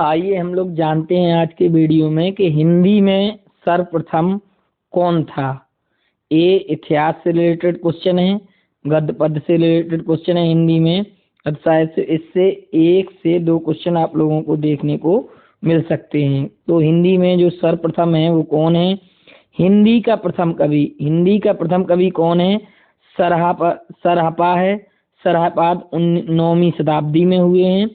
आइए हम लोग जानते हैं आज के वीडियो में कि हिंदी में सर्वप्रथम कौन था। ए इतिहास से रिलेटेड क्वेश्चन है, गद्य पद से रिलेटेड क्वेश्चन है हिंदी में। अब शायद से इससे 1 से 2 क्वेश्चन आप लोगों को देखने को मिल सकते हैं। तो हिंदी में जो सर्वप्रथम है वो कौन है? हिंदी का प्रथम कवि कौन है? सरहपा है। सरहपाद 9वीं शताब्दी में हुए हैं।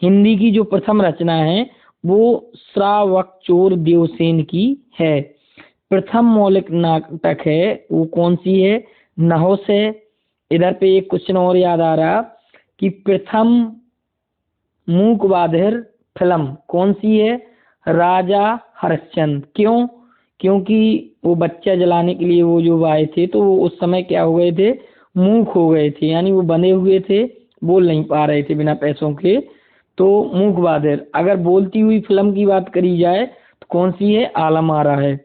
हिंदी की जो प्रथम रचना है वो श्रावकचोर देवसेन की है। प्रथम मौलिक नाटक है वो कौन सी है? नहुस है। इधर पे एक क्वेश्चन और याद आ रहा कि प्रथम मूक बधिर फिल्म कौन सी है? राजा हरिश्चंद्र। क्यों? क्योंकि वो बच्चा जलाने के लिए वो जो आए थे तो वो उस समय क्या हो गए थे? मूक हो गए थे, यानी वो बंधे हुए थे, बोल नहीं पा रहे थे बिना पैसों के, तो मूक बधिर। अगर बोलती हुई फिल्म की बात करी जाए तो कौन सी है? आलम आरा है।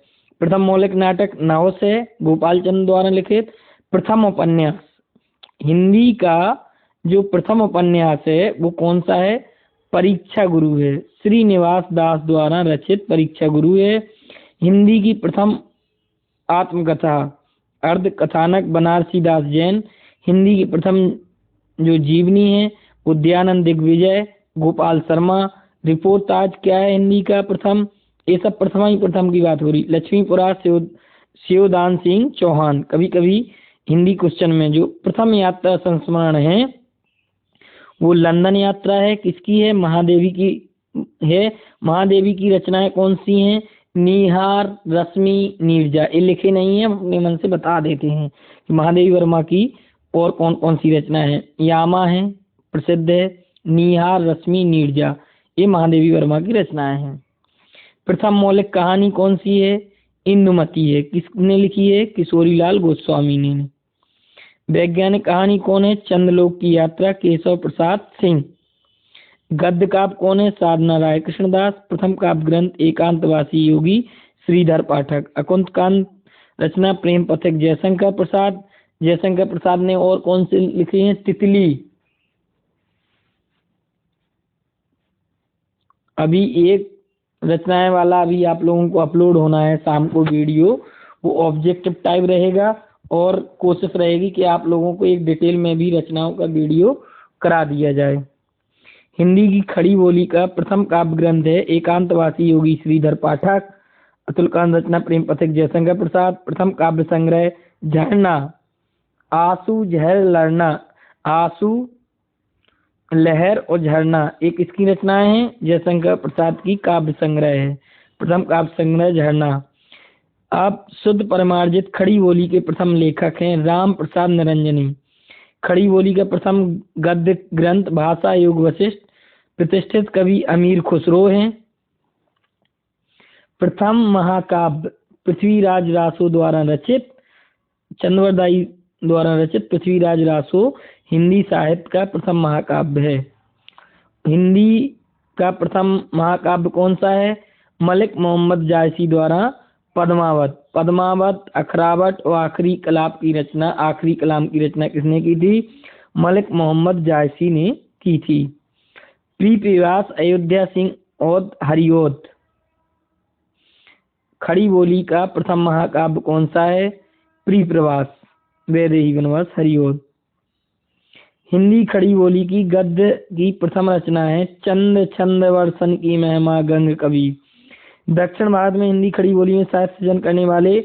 प्रथम मौलिक नाटक नहुस है, गोपाल चंद्र द्वारा लिखित। प्रथम उपन्यास, हिंदी का जो प्रथम उपन्यास है वो कौन सा है? परीक्षा गुरु है। श्रीनिवास दास द्वारा रचित परीक्षा गुरु है। हिंदी की प्रथम आत्मकथा अर्ध कथानक बनारसी दास जैन। हिंदी की प्रथम जो जीवनी है उद्यानंद दिग्विजय, गोपाल शर्मा। रिपोर्ट आज क्या है हिंदी का प्रथम? ये सब प्रथम की बात हो रही। लक्ष्मीपुरा शिवदान सिंह चौहान। कभी कभी हिंदी क्वेश्चन में जो प्रथम यात्रा संस्मरण है वो लंदन यात्रा है। किसकी है? महादेवी की है। महादेवी की रचनाएं कौन सी हैं? निहार, रश्मि, नीरजा। ये लिखे नहीं है, अपने मन से बता देते हैं कि महादेवी वर्मा की और कौन कौन सी रचना है। यामा है, प्रसिद्ध है। निहार, रश्मि, नीरजा ये महादेवी वर्मा की रचनाएं हैं। प्रथम मौलिक कहानी कौन सी है? इंदुमती है। किसने लिखी है? किशोरीलाल गोस्वामी ने। वैज्ञानिक कहानी कौन है? चंद्रलोक की यात्रा, केशव प्रसाद सिंह। गद्य काव्य कौन है? साधना राय कृष्णदास। प्रथम काव्य ग्रंथ एकांतवासी योगी श्रीधर पाठक। अकुंत कांत रचना प्रेम पथिक जयशंकर प्रसाद। जयशंकर प्रसाद ने और कौन से लिखे हैं? तितली। अभी एक रचनाएं वाला अभी आप लोगों को अपलोड होना है शाम को वीडियो, वो ऑब्जेक्टिव टाइप रहेगा और कोशिश रहेगी कि आप लोगों को एक डिटेल में भी रचनाओं का वीडियो करा दिया जाए। हिंदी की खड़ी बोली का प्रथम काव्य ग्रंथ है एकांतवासी योगी श्रीधर पाठक। अतुल कांत रचना प्रेम पथिक जयशंकर प्रसाद। प्रथम काव्य संग्रह झरना, आंसू झर लड़ना, आंसू लहर और झरना एक इसकी रचनाएं हैं। जयशंकर प्रसाद की काव्य संग्रह है। प्रथम काव्य संग्रह झरना। अब शुद्ध परमार्जित खड़ी बोली के प्रथम लेखक हैं राम प्रसाद निरंजनी। खड़ी बोली का प्रथम गद्य ग्रंथ भाषा योग वशिष्ठ। प्रतिष्ठित कवि अमीर खुसरो हैं। प्रथम महाकाव्य पृथ्वीराज रासो द्वारा रचित, चंद्रवरदाई द्वारा रचित पृथ्वीराज रासो हिंदी साहित्य का प्रथम महाकाव्य है। हिंदी का प्रथम महाकाव्य कौन सा है? मलिक मोहम्मद जायसी द्वारा पद्मावत। पद्मावत, अखरावत और आखिरी कलाम की रचना किसने की थी? मलिक मोहम्मद जायसी ने की थी। प्रीप्रवास अयोध्या सिंह और हरिओद। खड़ी बोली का प्रथम महाकाव्य कौन सा है? प्रीप्रवास, वैदेही वनवास, हरिओद। हिंदी खड़ी बोली की गद्य की प्रथम रचना है चंद छंद वर्षन की महिमा गंग कवि। दक्षिण भारत में हिंदी खड़ी बोली में साहित्य सृजन करने वाले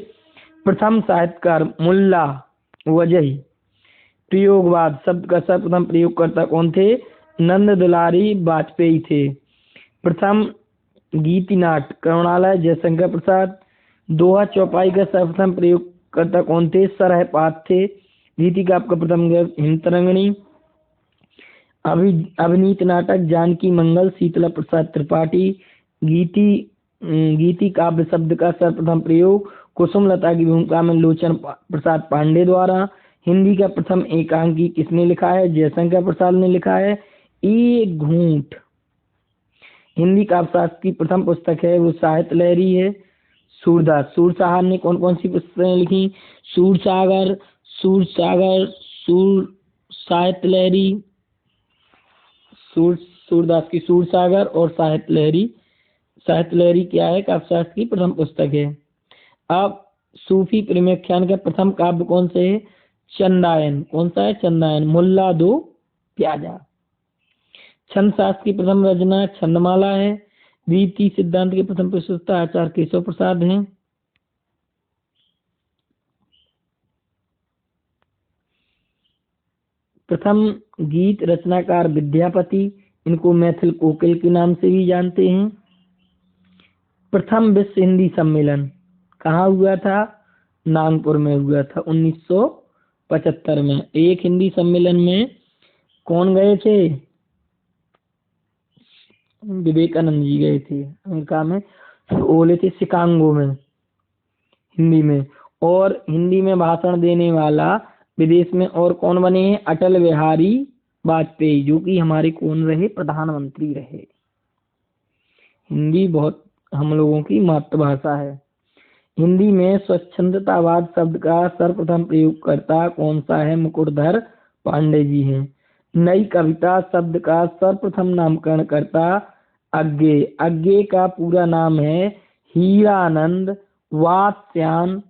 प्रथम साहित्यकार मुल्ला वजही। प्रयोगवाद शब्द का सर्वप्रथम प्रयोगकर्ता कौन थे? नंद दुलारी वाजपेयी थे। प्रथम गीतिनाट करुणालय जयशंकर प्रसाद। दोहा चौपाई का सर्वप्रथम प्रयोगकर्ता कौन थे? सरहपाद थे। गीति का आपका प्रथम ग्रंथ हिमतरंगिणी। अभिनीत नाटक जानकी मंगल शीतला प्रसाद त्रिपाठी। गीति काव्य शब्द का सर्वप्रथम प्रयोग कुसुमलता की भूमिका में लोचन प्रसाद पांडे द्वारा। हिंदी का प्रथम एकांकी किसने लिखा है? जयशंकर प्रसाद ने लिखा है। एक घूंट हिंदी काव्यशास्त्र की प्रथम पुस्तक है वो साहित्य लहरी है। सूरदास। सूर साहब ने कौन कौन सी पुस्तकें लिखी? सूर सागर, सूर साहित्य लहरी, सूर सूरदास की सूरसागर और साहित्य लहरी। साहित्य लहरी क्या है? काव्यशास्त्र की प्रथम पुस्तक है। अब सूफी प्रेमाख्यान का प्रथम काव्य कौन से है? चंदायन। कौन सा है? चंदायन। मुल्ला दो प्याजा। छंद शास्त्र की प्रथम रचना छंदमाला है। रीति सिद्धांत के प्रथम प्रस्तुता आचार्य केशव प्रसाद हैं। प्रथम गीत रचनाकार विद्यापति, इनको मैथिल कोकिल के नाम से भी जानते हैं। प्रथम विश्व हिंदी सम्मेलन कहाँ हुआ था? नागपुर में हुआ था 1975 में। एक हिंदी सम्मेलन में कौन गए थे? विवेकानंद जी गए थे अमेरिका में। बोले थे शिकागो में हिंदी में। और हिंदी में भाषण देने वाला विदेश में और कौन बने हैं? अटल बिहारी वाजपेयी, जो कि हमारे कौन रहे? प्रधानमंत्री रहे। हिंदी बहुत हम लोगों की मातृभाषा है। हिंदी में स्वच्छंदतावाद शब्द का सर्वप्रथम प्रयोगकर्ता कौन सा है? मुकुटधर पांडे जी हैं। नई कविता शब्द का सर्वप्रथम नामकरण करता अज्ञे। अज्ञे का पूरा नाम है हीरानंद वात्स्यायन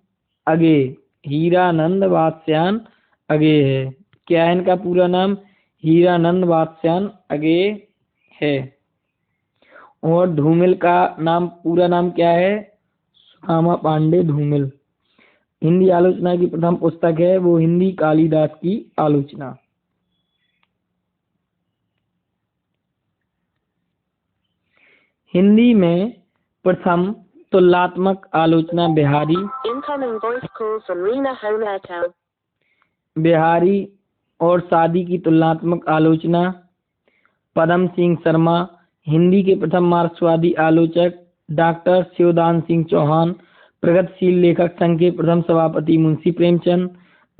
अज्ञे। हीरानंद वात्स्यायन अज्ञे है। क्या है इनका पूरा नाम? हीरानंद वात्स्यायन अज्ञे है। और धूमिल का नाम पूरा नाम क्या है? सुदामा पांडे धूमिल। हिंदी आलोचना की प्रथम पुस्तक है वो हिंदी कालिदास की आलोचना। हिंदी में प्रथम तुलनात्मक आलोचना बिहारी। बिहारी और सादी की तुलनात्मक आलोचना पदम सिंह शर्मा। हिंदी के प्रथम मार्क्सवादी आलोचक डॉक्टर शिवदान सिंह चौहान। प्रगतिशील लेखक संघ के प्रथम सभापति मुंशी प्रेमचंद।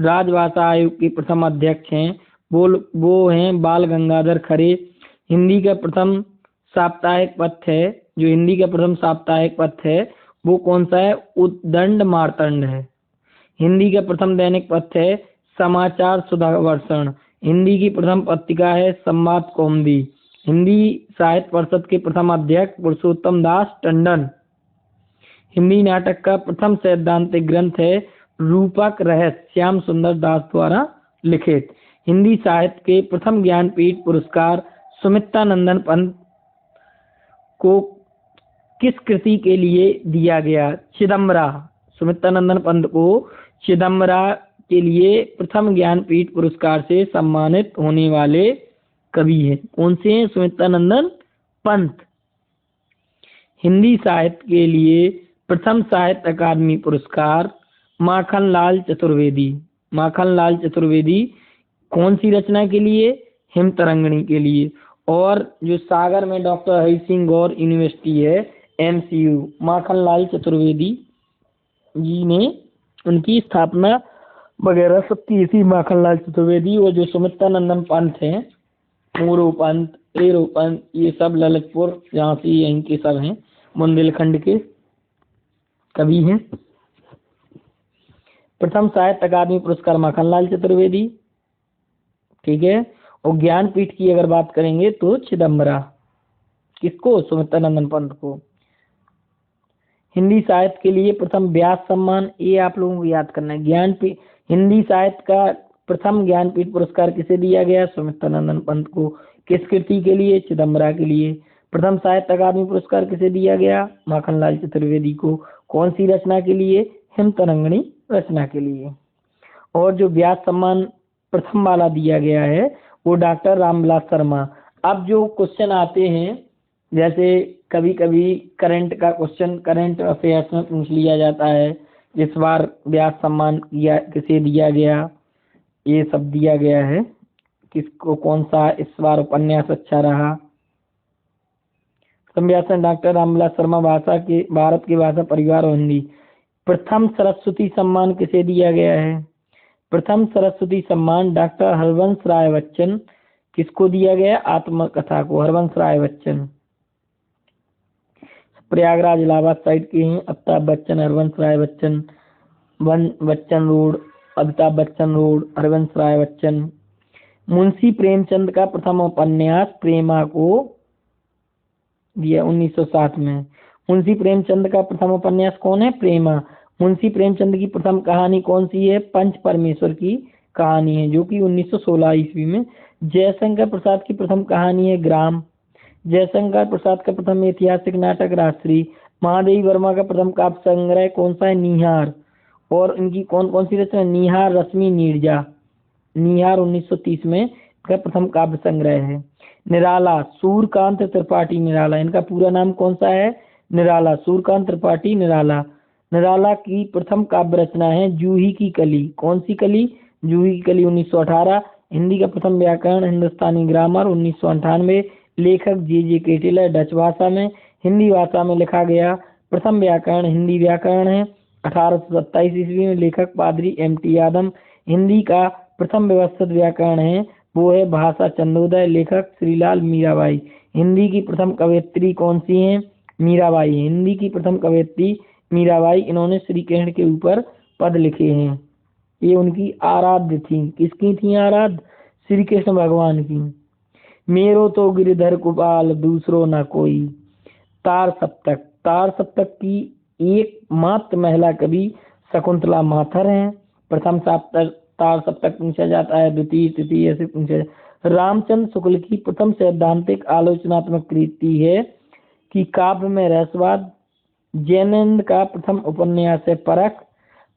राजभाषा आयोग के प्रथम अध्यक्ष हैं वो हैं बाल गंगाधर खरे। हिंदी का प्रथम साप्ताहिक पत्र है जो हिंदी का प्रथम साप्ताहिक पत्र है वो कौन सा है? उद्दंड मार्तंड है। हिंदी का प्रथम दैनिक पत्र है समाचार सुधावर्षण। हिंदी की प्रथम पत्रिका है संवाद कौमुदी। हिंदी साहित्य परिषद के प्रथम अध्यक्ष पुरुषोत्तम दास टंडन। हिंदी नाटक का प्रथम सैद्धांतिक ग्रंथ है रूपक रहस्य श्याम सुंदर दास द्वारा लिखित। हिंदी साहित्य के प्रथम ज्ञानपीठ पुरस्कार सुमित्रानंदन पंत को किस कृति के लिए दिया गया? चिदम्बरा। सुमित्रानंदन पंत को चिदम्बरा के लिए प्रथम ज्ञानपीठ पुरस्कार से सम्मानित होने वाले कवि हैं। कौन से हैं? सुमित्रानंदन पंत। हिंदी साहित्य के लिए प्रथम साहित्य अकादमी पुरस्कार माखनलाल चतुर्वेदी। माखनलाल चतुर्वेदी कौन सी रचना के लिए? हिमतरंगिणी के लिए। और जो सागर में डॉक्टर हरि सिंह गौर यूनिवर्सिटी है MCU, माखनलाल चतुर्वेदी जी ने उनकी स्थापना वगैरह सब की थी माखनलाल चतुर्वेदी। और जो सुमित्रानंदन पंत हैं मोरो पंत एरो पंत ये सब ललितपुर जहाँ से यहीं के सब हैं बुंदेलखंड के कवि हैं। प्रथम साहित्य अकादमी पुरस्कार माखनलाल चतुर्वेदी। ठीक है। और ज्ञानपीठ की अगर बात करेंगे तो चिदम्बरा। किसको? सुमित्रानंदन पंत को। हिंदी साहित्य के लिए प्रथम व्यास सम्मान, ये आप लोगों को याद करना है। ज्ञानपीठ हिंदी साहित्य का प्रथम ज्ञानपीठ पुरस्कार किसे दिया गया? सुमित्रानंदन पंत को। किस कृति के लिए? चिदम्बरा के लिए। प्रथम साहित्य अकादमी पुरस्कार किसे दिया गया? माखनलाल चतुर्वेदी को। कौन सी रचना के लिए? हिमतरंगिणी रचना के लिए। और जो व्यास सम्मान प्रथम वाला दिया गया है वो डॉक्टर रामविलास शर्मा। अब जो क्वेश्चन आते हैं जैसे कभी कभी करंट का क्वेश्चन करंट अफेयर्स में पूछ लिया जाता है, इस बार व्यास सम्मान किसे दिया गया, ये सब दिया गया है। किसको कौन सा इस बार उपन्यास अच्छा रहा? व्यासन डॉक्टर रामविलास शर्मा भारत के भाषा परिवार और हिंदी। प्रथम सरस्वती सम्मान किसे दिया गया है? प्रथम सरस्वती सम्मान डॉक्टर हरवंश राय बच्चन। किसको दिया गया? आत्मकथा को, हरवंश राय बच्चन। प्रयागराज इलाहाबाद साइड के हैं अमिताभ बच्चन, हरवंश राय बच्चन। Bachchan road, Amitabh Bachchan road, Harvansh Rai Bachchan. मुंशी प्रेमचंद का प्रथम उपन्यास प्रेमा को दिया 1907 में। मुंशी प्रेमचंद का प्रथम उपन्यास कौन है? प्रेमा। मुंशी प्रेमचंद की प्रथम कहानी कौन सी है? पंच परमेश्वर की कहानी है, जो कि 1916 ईस्वी में। जयशंकर प्रसाद की प्रथम कहानी है ग्राम। जयशंकर प्रसाद का प्रथम ऐतिहासिक नाटक राजश्री। महादेवी वर्मा का प्रथम काव्य संग्रह कौन सा है? निहार। और इनकी कौन कौन सी रचना? निहार, रश्मि, नीरजा। निहार 1930 में का प्रथम काव्य संग्रह है। निराला, सूर्यकांत त्रिपाठी निराला। इनका पूरा नाम कौन सा है? निराला, सूर्यकांत त्रिपाठी निराला। निराला की प्रथम काव्य रचना है जूही की कली। कौन सी कली? जूही की कली 1918। हिंदी का प्रथम व्याकरण हिंदुस्तानी ग्रामर 1998। लेखक जे केटिल है, डच भाषा में। हिंदी भाषा में लिखा गया प्रथम व्याकरण हिंदी व्याकरण है 1827 ईस्वी में। लेखक पादरी MT यादव। हिंदी का प्रथम व्यवस्थित व्याकरण है वो है भाषा चंदोदय। लेखक श्रीलाल मीराबाई। हिंदी की प्रथम कवयित्री कौन सी हैं? मीराबाई। हिंदी की प्रथम कवयित्री मीराबाई। इन्होंने श्री कृष्ण के ऊपर पद लिखे हैं। ये उनकी आराध्य थी। किसकी थी आराध्य? श्री कृष्ण भगवान की। मेरो तो गिरधर गोपाल दूसरो न कोई। तार सप्तक। तार सप्तक की एकमात्र महिला कवि शकुंतला माथुर हैं। प्रथम सप्तक तार सप्तक पूछा जाता है, द्वितीय तृतीय ऐसे पूछा जाता है। रामचंद्र शुक्ल की प्रथम सैद्धांतिक आलोचनात्मक कृति है कि काव्य में रहस्यवाद। जैनेन्द्र का प्रथम उपन्यास है परख।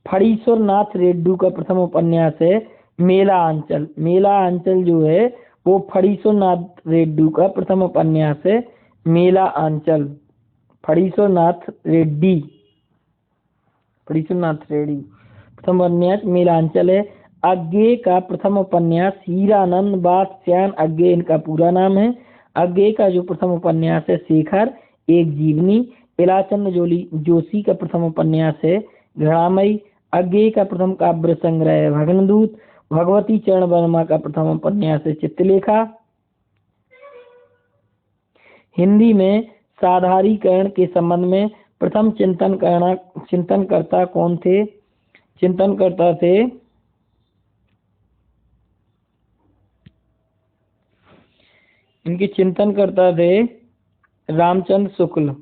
फणीश्वर नाथ रेड्डी का प्रथम उपन्यास है मेला आंचल। मेला आंचल जो है वो फणीश्वर नाथ रेड्डी का प्रथम उपन्यास है मेला आंचल। फणीश्वर नाथ रेड्डी प्रथम उपन्यास मेलांचल है। अज्ञे का प्रथम उपन्यास हीरानंद बादश्यान अज्ञे इनका पूरा नाम है। अज्ञे का जो प्रथम उपन्यास है शेखर एक जीवनी। इलाचंद जोशी का प्रथम उपन्यास है घृणामयी। अज्ञे का प्रथम काव्य संग्रह है भग्नदूत। भगवती चरण वर्मा का प्रथम उपन्यास है चित्रलेखा। हिंदी में साधारीकरण के संबंध में प्रथम चिंतनकर्ता कौन थे? चिंतनकर्ता थे इनके चिंतनकर्ता थे रामचंद्र शुक्ल।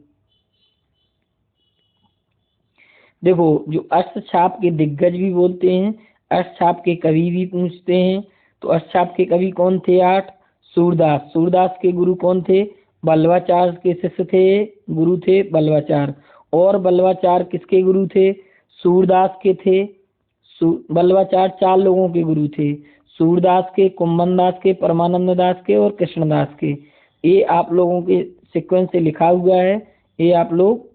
देखो, जो अष्टछाप के दिग्गज भी बोलते हैं, अष्टछाप के कवि भी पूछते हैं। तो अष्टछाप के कवि कौन थे? 8। सूरदास। सूरदास के गुरु कौन थे? बल्लवाचार्य के शिष्य थे, गुरु थे बल्लवाचार्य। और बल्लवाचार्य किसके गुरु थे? सूरदास के थे। बल्लवाचार्य 4 लोगों के गुरु थे, सूरदास के, कुम्भन दास के, परमानंद दास के और कृष्णदास के। ये आप लोगों के सीक्वेंस से लिखा हुआ है, ये आप लोग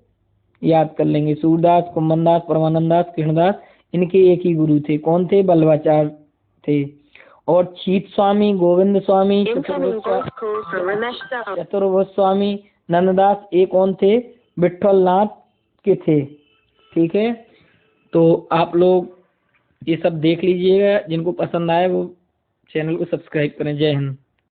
याद कर लेंगे। सूरदास, कुम्भन दास, परमानंद दास, कृष्णदास, इनके एक ही गुरु थे। कौन थे? बल्लवाचार्य थे। और छीत स्वामी, गोविंद स्वामी, चतुर्भुज स्वामी, नंददास, ये कौन थे? विठल नाथ के थे। ठीक है, तो आप लोग ये सब देख लीजिएगा। जिनको पसंद आए वो चैनल को सब्सक्राइब करें। जय हिंद।